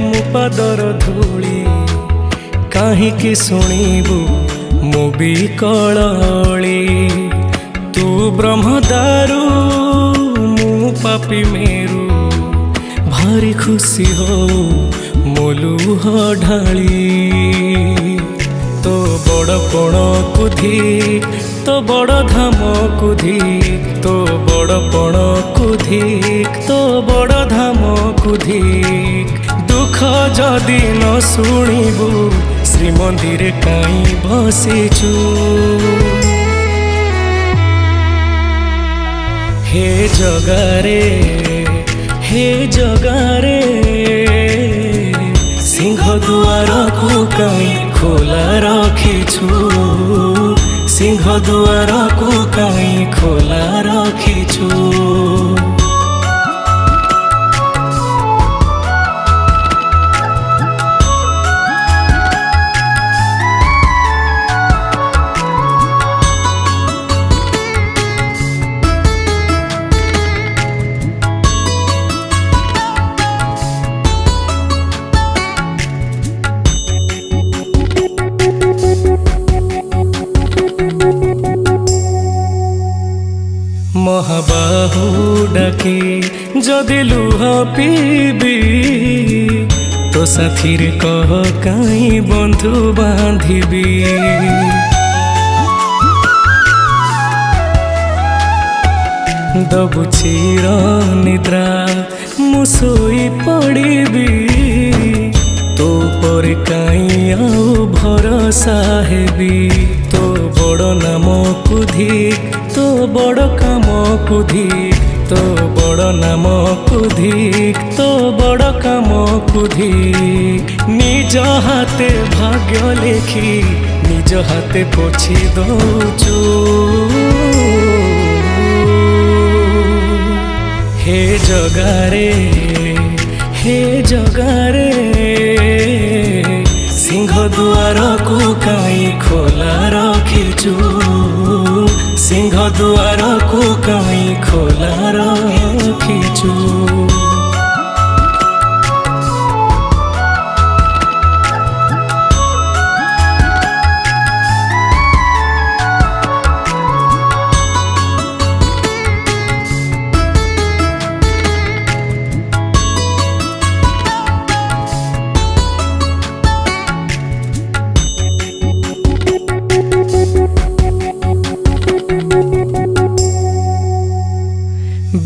ମୋ ପାଦର ଧୂଳି କାହିଁକି ଶୁଣିବୁ ମୋ ବିକଳଳି। ତୁ ବ୍ରହ୍ମଦାରୁ ମୁଁ ପାପି ମେରୁ, ଭାରି ଖୁସି ହଉ ମୋ ଲୁହ ଢାଳି। ତୋ ବଡ଼ପଣକୁ ଧିକ୍, ତୋ ବଡ଼ ଧାମକୁ ଧିକ୍, ତୋ ବଡ଼ପଣକୁ ଧିକ୍, ତୋ ବଡ଼ ଧାମକୁ ଧିକ୍। ଦୁଃଖ ଯଦି ନ ଶୁଣିବୁ ଶ୍ରୀମନ୍ଦିରେ କାହିଁ ବସିଛୁ। ହେ ଜଗାରେ, ହେ ଜଗାରେ, ସିଂହ ଦୁଆରକୁ କାହିଁ ଖୋଲା ରଖିଛୁ। ସିଂହ ଦୁଆରକୁ କାହିଁ ଖୋଲା ରଖିଛୁ। ମହାବାହୁ ଡାକି ଯଦି ଲୁହ ପିଇବି, ତୋ ସାଥିରେ କହ କାହିଁ ବନ୍ଧୁ ବାନ୍ଧିବି। ଦବୁ ଚିର ନିଦ୍ରା ମୁଁ ଶୋଇ ପଡ଼ିବି, ତୋ ପରେ କାହିଁ ଆଉ ଭରସା ହେବି। ତୋ ବଡ଼ ନାମକୁ ଧିକ୍, ତୋ ବଡ଼ କାମକୁ ଧିକ୍, ତୋ ବଡ଼ ନାମକୁ ଧିକ୍, ତୋ ବଡ଼ କାମକୁ ଧିକ୍। ନିଜ ହାତେ ଭାଗ୍ୟ ଲେଖି ନିଜ ହାତେ ପୋଛି ଦଉଛୁ। ହେ ଜଗାରେ, ହେ ଜଗାରେ, ସିଂହ ଦୁଆରକୁ କାହିଁ ଖୋଲା ରଖିଛୁ। ସିଂହ ଦୁଆରକୁ କାହିଁ ଖୋଲା ରଖିଛୁ।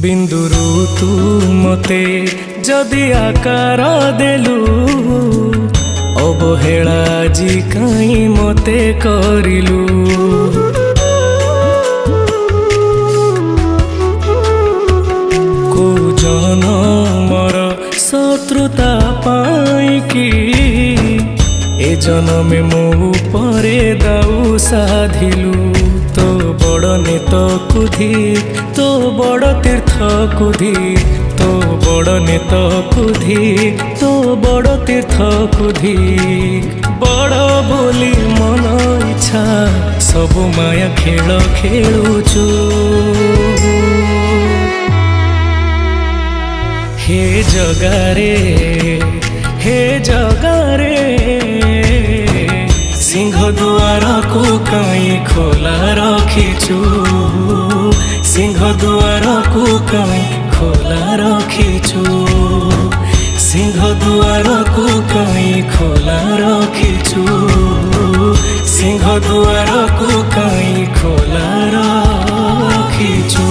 ବିନ୍ଦୁରୁ ତୁ ମତେ ଯଦି ଆକାର ଦେଲୁ, ଅବହେଳା ଆଜି କାହିଁ ମତେ କରିଲୁ। କୋଉ ଜନମର ଶତ୍ରୁତା ପାଇଁକି ଏ ଜନମେ ମୋ ଉପରେ ଦାଉ ସାଧିଲୁ। ତୋ ବଡ଼ ନେତକୁ ଧିକ୍, ତୋ ବଡ଼ ତୀର୍ଥକୁ ଧିକ୍, ତୋ ବଡ଼ ନେତକୁ ଧିକ୍, ତୋ ବଡ଼ ତୀର୍ଥକୁ ଧିକ୍। ବଡ଼ ବୋଲି ମନ ଇଚ୍ଛା ସବୁ ମାୟା ଖେଳ ଖେଳୁଛୁ। ହେ ଜଗାରେ, ହେ ଜଗାରେ, ସିଂହ ଦୁଆରକୁ କାହିଁ ଖୋଲା ରଖିଛୁ। ସିଂହ ଦୁଆରକୁ କାହିଁ ଖୋଲା ରଖିଛୁ। ସିଂହ ଦୁଆରକୁ କାହିଁ ଖୋଲା ରଖିଛୁ। ସିଂହ ଦୁଆରକୁ କାହିଁ ଖୋଲା ରଖିଛୁ।